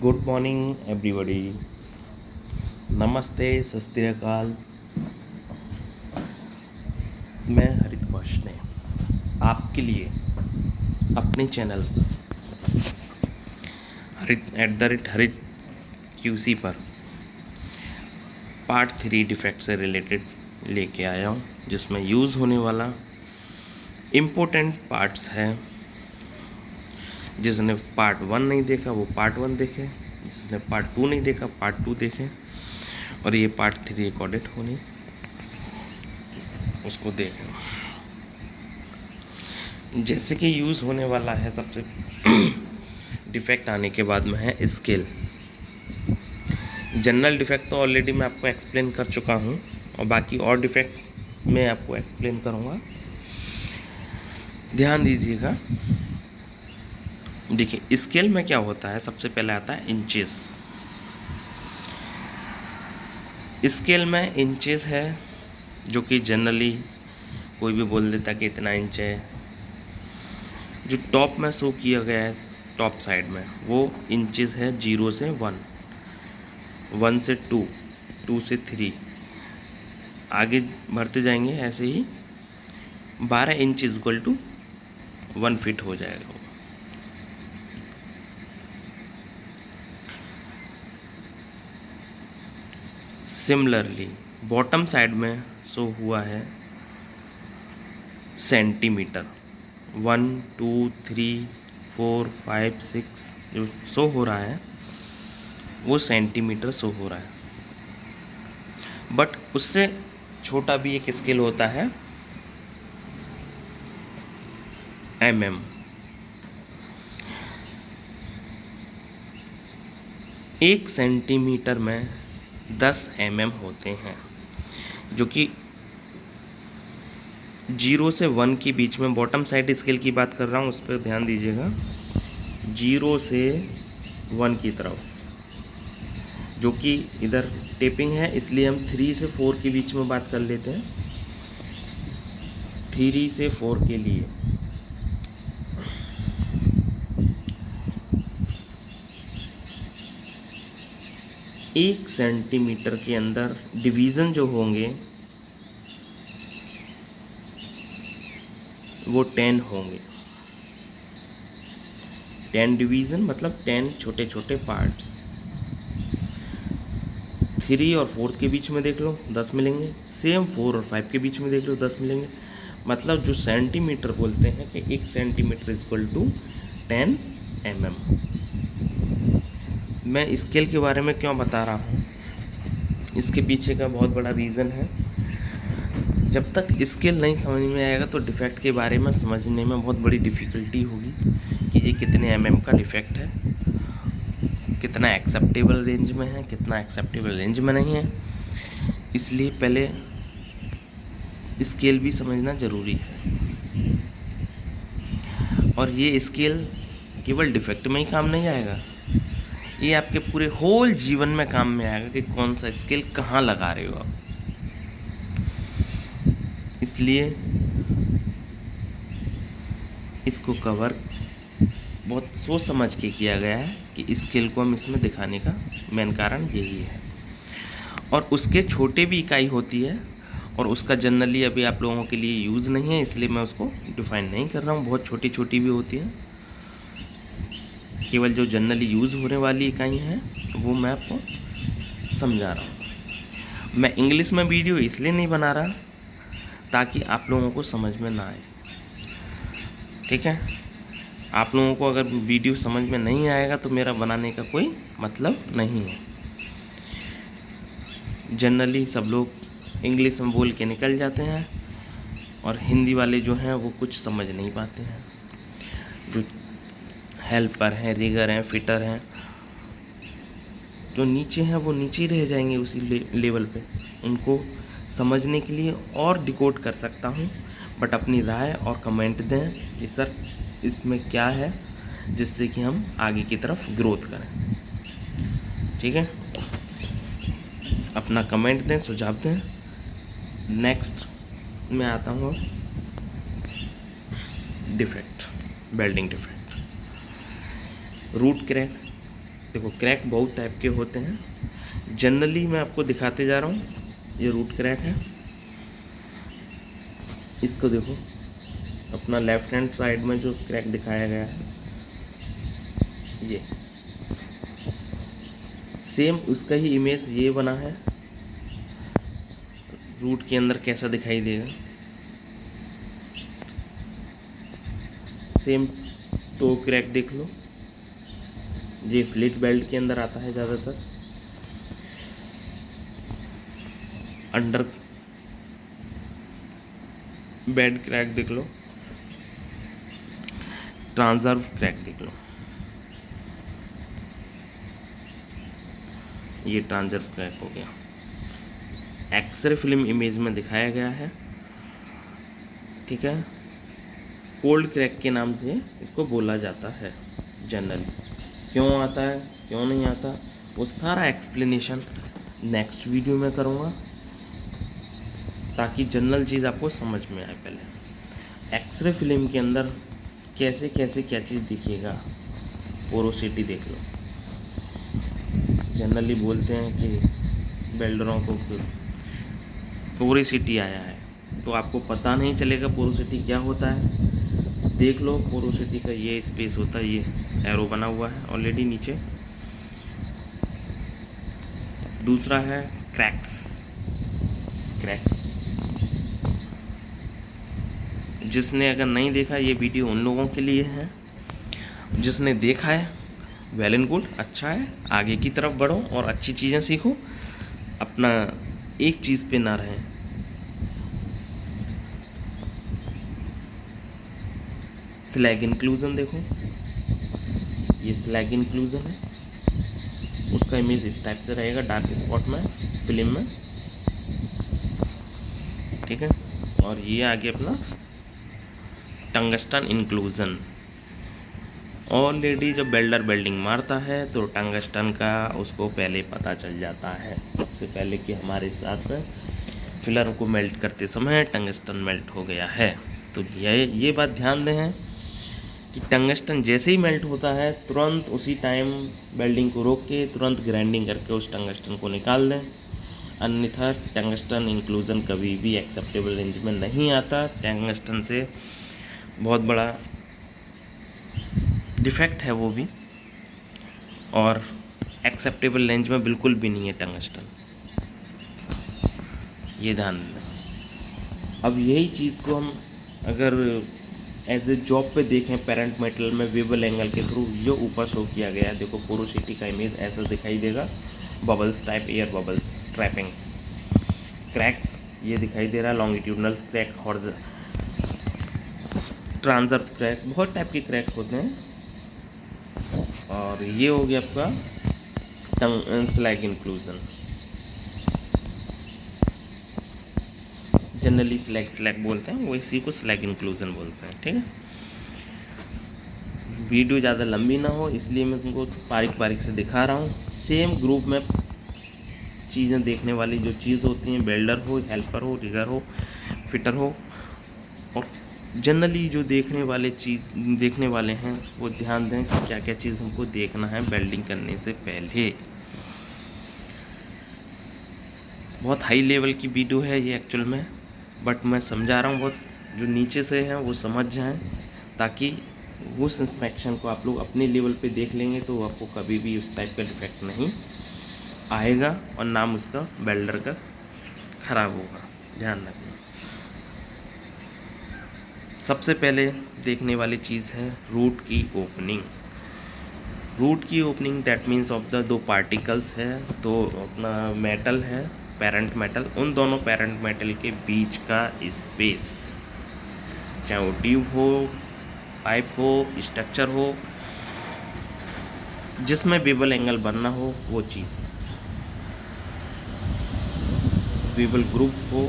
Good morning everybody. नमस्ते, सत श्री अकाल। मैं हरित वाशने आपके लिए अपने चैनल हरित QC पर पार्ट 3 डिफेक्ट से रिलेटेड लेके आया हूँ, जिसमें यूज़ होने वाला इम्पोर्टेंट पार्ट्स है। जिसने पार्ट 1 नहीं देखा वो पार्ट 1 देखे, जिसने पार्ट 2 नहीं देखा पार्ट 2 देखे, और ये पार्ट 3 रिकॉर्डेड होनी उसको देखें। जैसे कि यूज़ होने वाला है, सबसे डिफेक्ट आने के बाद में है स्केल। जनरल डिफेक्ट तो ऑलरेडी मैं आपको एक्सप्लेन कर चुका हूँ, और बाकी और डिफेक्ट मैं आपको एक्सप्लेन करूँगा। ध्यान दीजिएगा। देखिए, स्केल में क्या होता है, सबसे पहले आता है इंचेस। स्केल में इंचेस है, जो कि जनरली कोई भी बोल देता कि इतना इंच है। जो टॉप में शो किया गया है टॉप साइड में, वो इंचेस है 0 से 1, 1 से 2, 2 से 3, आगे बढ़ते जाएंगे ऐसे ही 12 इंच इक्वल टू 1 फीट हो जाएगा। सिमिलरली बॉटम साइड में शो हुआ है सेंटीमीटर। 1, 2, 3, 4, 5, 6 जो शो हो रहा है वो सेंटीमीटर शो हो रहा है। बट उससे छोटा भी एक स्केल होता है mm। 1 सेंटीमीटर में 10 mm होते हैं, जो कि 0 से 1 के बीच में बॉटम साइड स्केल की बात कर रहा हूँ, उस पर ध्यान दीजिएगा। 0 से 1 की तरफ, जो कि इधर टेपिंग है, इसलिए हम 3 से 4 के बीच में बात कर लेते हैं। 3 से 4 के लिए एक सेंटीमीटर के अंदर डिवीज़न जो होंगे वो 10 होंगे। 10 डिवीज़न मतलब 10 छोटे छोटे पार्ट्स। 3 और 4 के बीच में देख लो 10 मिलेंगे, सेम 4 और 5 के बीच में देख लो 10 मिलेंगे। मतलब जो सेंटीमीटर बोलते हैं कि 1 सेंटीमीटर इक्वल टू 10 mm। मैं स्केल के बारे में क्यों बता रहा हूँ, इसके पीछे का बहुत बड़ा रीज़न है। जब तक स्केल नहीं समझ में आएगा तो डिफेक्ट के बारे में समझने में बहुत बड़ी डिफ़िकल्टी होगी कि ये कितने mm का डिफेक्ट है, कितना एक्सेप्टेबल रेंज में है, कितना एक्सेप्टेबल रेंज में नहीं है। इसलिए पहले स्केल भी समझना ज़रूरी है। और ये स्केल केवल डिफेक्ट में ही काम नहीं आएगा, ये आपके पूरे होल जीवन में काम में आएगा कि कौन सा स्केल कहाँ लगा रहे हो आप। इसलिए इसको कवर बहुत सोच समझ के किया गया है कि स्केल को हम इसमें दिखाने का मेन कारण यही है। और उसके छोटे भी इकाई होती है, और उसका जनरली अभी आप लोगों के लिए यूज़ नहीं है, इसलिए मैं उसको डिफ़ाइन नहीं कर रहा हूँ। बहुत छोटी छोटी भी होती है, केवल जो जनरली यूज़ होने वाली इकाई हैं वो मैं आपको समझा रहा हूँ। मैं इंग्लिश में वीडियो इसलिए नहीं बना रहा ताकि आप लोगों को समझ में ना आए, ठीक है। आप लोगों को अगर वीडियो समझ में नहीं आएगा तो मेरा बनाने का कोई मतलब नहीं है। जनरली सब लोग इंग्लिश में बोल के निकल जाते हैं, और हिंदी वाले जो हैं वो कुछ समझ नहीं पाते हैं। जो हेल्पर हैं, रिगर हैं, फिटर हैं, जो नीचे हैं वो नीचे ही रह जाएंगे उसी लेवल पे। उनको समझने के लिए और डिकोड कर सकता हूँ, बट अपनी राय और कमेंट दें कि सर इसमें क्या है, जिससे कि हम आगे की तरफ ग्रोथ करें, ठीक है। अपना कमेंट दें, सुझाव दें। नेक्स्ट मैं आता हूँ defect, welding defect. Root crack देखो क्रैक बहुत टाइप के होते हैं, जनरली मैं आपको दिखाते जा रहा हूँ। ये रूट क्रैक है, इसको देखो अपना लेफ्ट हैंड साइड में जो क्रैक दिखाया गया है, ये सेम उसका ही इमेज ये बना है। रूट के अंदर कैसा दिखाई देगा, सेम टो क्रैक देख लो, ये फ्लिट बेल्ट के अंदर आता है ज़्यादातर। अंडर बेड क्रैक देख लो, ट्रांसवर्स क्रैक देख लो, ये ट्रांसवर्स क्रैक हो गया। एक्सरे फिल्म इमेज में दिखाया गया है, ठीक है। कोल्ड क्रैक के नाम से इसको बोला जाता है जनरली। क्यों आता है क्यों नहीं आता, वो सारा एक्सप्लेनेशन नेक्स्ट वीडियो में करूँगा, ताकि जनरल चीज़ आपको समझ में आए। पहले एक्सरे फिल्म के अंदर कैसे कैसे क्या चीज़ दिखेगा, पोरोसिटी देख लो। जनरली बोलते हैं कि वेल्डरों को पोरोसिटी आया है, तो आपको पता नहीं चलेगा पोरोसिटी क्या होता है। देख लो पोरोसिटी का ये स्पेस होता है, ये एरो बना हुआ है ऑलरेडी नीचे। दूसरा है क्रैक्स। जिसने अगर नहीं देखा, ये वीडियो उन लोगों के लिए है। जिसने देखा है वेल एंड गुड, अच्छा है, आगे की तरफ बढ़ो और अच्छी चीज़ें सीखो, अपना एक चीज़ पे ना रहें। स्लैग इंक्लूजन देखो, ये स्लैग इंक्लूजन है, उसका इमेज इस टाइप से रहेगा डार्क स्पॉट में फिल्म में, ठीक है। और ये आगे अपना टंगस्टन इंक्लूजन। ऑलरेडी जब वेल्डर वेल्डिंग मारता है तो टंगस्टन का उसको पहले पता चल जाता है सबसे पहले कि हमारे साथ में फिलर को मेल्ट करते समय टंगस्टन मेल्ट हो गया है। तो ये बात ध्यान दें कि टंगस्टन जैसे ही मेल्ट होता है तुरंत उसी टाइम वेल्डिंग को रोक के तुरंत ग्राइंडिंग करके उस टंगस्टन को निकाल दें, अन्यथा टंगस्टन इंक्लूजन कभी भी एक्सेप्टेबल रेंज में नहीं आता। टंगस्टन से बहुत बड़ा डिफेक्ट है वो भी, और एक्सेप्टेबल रेंज में बिल्कुल भी नहीं है टंगस्टन, ये ध्यान दें। अब यही चीज़ को हम अगर एज ए जॉब पे देखें, पेरेंट मेटल में वेबल एंगल के थ्रू ये ऊपर शो किया गया है। देखो पोरोसिटी का इमेज ऐसा दिखाई देगा, bubbles type, air bubbles trapping. Cracks ये दिखाई दे रहा है, लॉन्गिट्यूडनल क्रैक, ट्रांसवर्स क्रैक, बहुत टाइप के क्रैक होते हैं। और ये हो गया आपका स्लैग इंक्लूजन, जनरली स्लैग बोलते हैं, वो इसी को स्लैग इंक्लूजन बोलते हैं, ठीक है। वीडियो ज़्यादा लंबी ना हो इसलिए मैं तुमको बारीक से दिखा रहा हूँ। सेम ग्रुप में चीज़ें देखने वाली जो चीज़ होती हैं, वेल्डर हो, हेल्पर हो, रिगर हो, फिटर हो, और जनरली जो देखने वाले हैं वो ध्यान दें कि क्या क्या चीज़ हमको देखना है वेल्डिंग करने से पहले। बहुत हाई लेवल की वीडियो है ये एक्चुअल में, बट मैं समझा रहा हूँ, बहुत जो नीचे से हैं वो समझ जाएं, ताकि उस इंस्पेक्शन को आप लोग अपने लेवल पे देख लेंगे तो आपको कभी भी उस टाइप का डिफेक्ट नहीं आएगा और नाम उसका वेल्डर का ख़राब होगा, ध्यान रखना। सबसे पहले देखने वाली चीज़ है रूट की ओपनिंग। रूट की opening that means of the दो पार्टिकल्स है, तो अपना मेटल है, पेरेंट मेटल, उन दोनों पेरेंट मेटल के बीच का स्पेस, चाहे वो ट्यूब हो, पाइप हो, स्ट्रक्चर हो, जिसमें बेवल एंगल बनना हो, वो चीज़, बेवल ग्रुप हो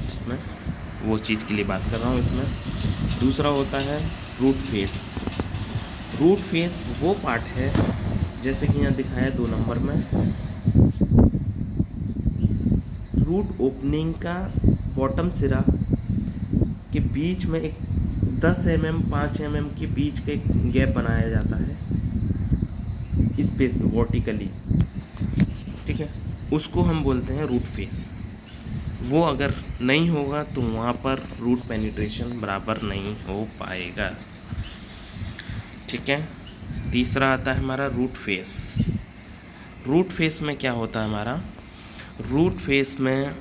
इसमें, वो चीज़ के लिए बात कर रहा हूँ इसमें। दूसरा होता है रूट फेस। रूट फेस वो पार्ट है जैसे कि यहाँ दिखाया 2 नंबर में, रूट ओपनिंग का बॉटम सिरा के बीच में एक 10 mm 5 mm के बीच का एक गैप बनाया जाता है, स्पेस वर्टिकली, ठीक है, उसको हम बोलते हैं रूट फेस। वो अगर नहीं होगा तो वहाँ पर रूट पेनिट्रेशन बराबर नहीं हो पाएगा, ठीक है। तीसरा आता है हमारा रूट फेस। रूट फेस में क्या होता है हमारा, रूट फेस में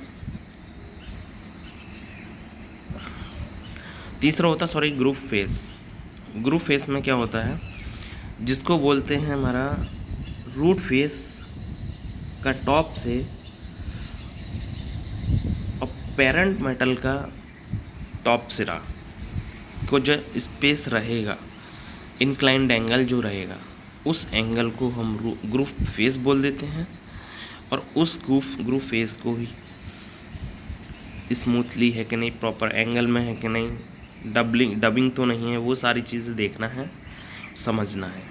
तीसरा होता है, sorry, group face. Group face में क्या होता है, जिसको बोलते हैं हमारा रूट फेस का टॉप से और पेरेंट मेटल का टॉप सिरा को जो स्पेस रहेगा, इंक्लाइंड एंगल जो रहेगा, उस एंगल को हम ग्रुप फेस बोल देते हैं। और उस ग्रुप फेस को ही स्मूथली है कि नहीं, प्रॉपर एंगल में है कि नहीं, डबिंग तो नहीं है, वो सारी चीज़ें देखना है, समझना है।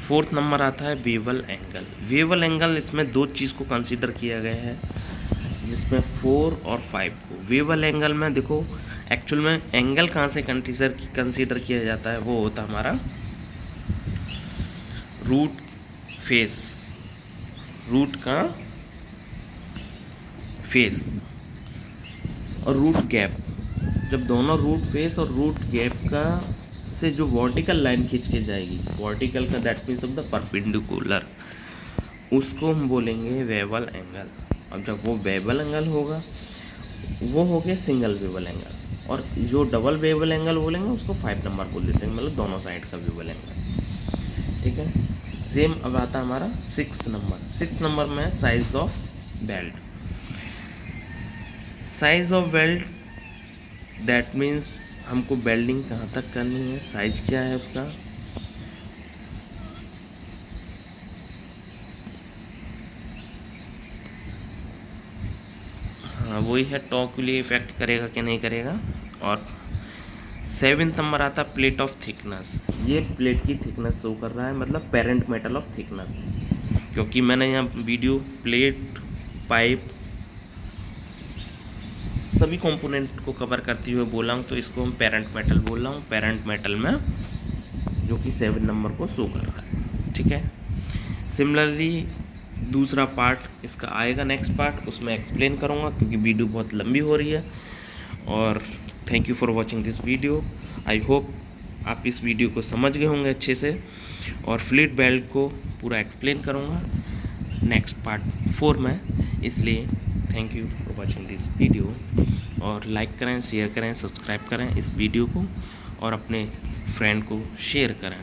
फोर्थ नंबर आता है वेवल एंगल। वेवल एंगल, इसमें दो चीज़ को कंसीडर किया गया है, जिसमें 4 और 5 को। वेवल एंगल में देखो, एक्चुअल में एंगल कहाँ से कंसीडर किया जाता है, वो होता है हमारा रूट फेस, रूट का फेस और रूट गैप। जब दोनों रूट फेस और रूट गैप का से जो वर्टिकल लाइन खींच के जाएगी, वर्टिकल का that means of the perpendicular, उसको हम बोलेंगे वेवल एंगल। अब जब वो वेवल एंगल होगा, वो हो गया सिंगल वेवल एंगल, और जो डबल वेवल एंगल बोलेंगे उसको 5 नंबर बोल देते हैं, मतलब दोनों साइड का वेवल एंगल, ठीक है। सेम अब आता है हमारा 6 नंबर। 6 नंबर में size of belt. Size of belt that means हमको बेल्डिंग कहाँ तक करनी है, साइज क्या है उसका। हाँ, वही है, टॉक के लिए इफेक्ट करेगा कि नहीं करेगा। और 7 नंबर आता है प्लेट ऑफ थिकनेस। ये प्लेट की थिकनेस शो कर रहा है, मतलब पेरेंट मेटल ऑफ थिकनेस। क्योंकि मैंने यहाँ वीडियो प्लेट, पाइप, सभी कंपोनेंट को कवर करते हुए बोला हूँ, तो इसको हम पेरेंट मेटल बोल रहा हूँ, पेरेंट मेटल में, जो कि 7 नंबर को शो कर रहा है, ठीक है। सिमिलरली दूसरा पार्ट इसका आएगा, नेक्स्ट पार्ट, उसमें एक्सप्लेन करूँगा, क्योंकि वीडियो बहुत लंबी हो रही है। और thank you for watching this video. I hope आप इस वीडियो को समझ गए होंगे अच्छे से, और फ्लिट बेल्ट को पूरा एक्सप्लेन करूँगा नेक्स्ट पार्ट 4 में। इसलिए thank you for watching this video, और लाइक करें, शेयर करें, सब्सक्राइब करें इस वीडियो को, और अपने फ्रेंड को शेयर करें।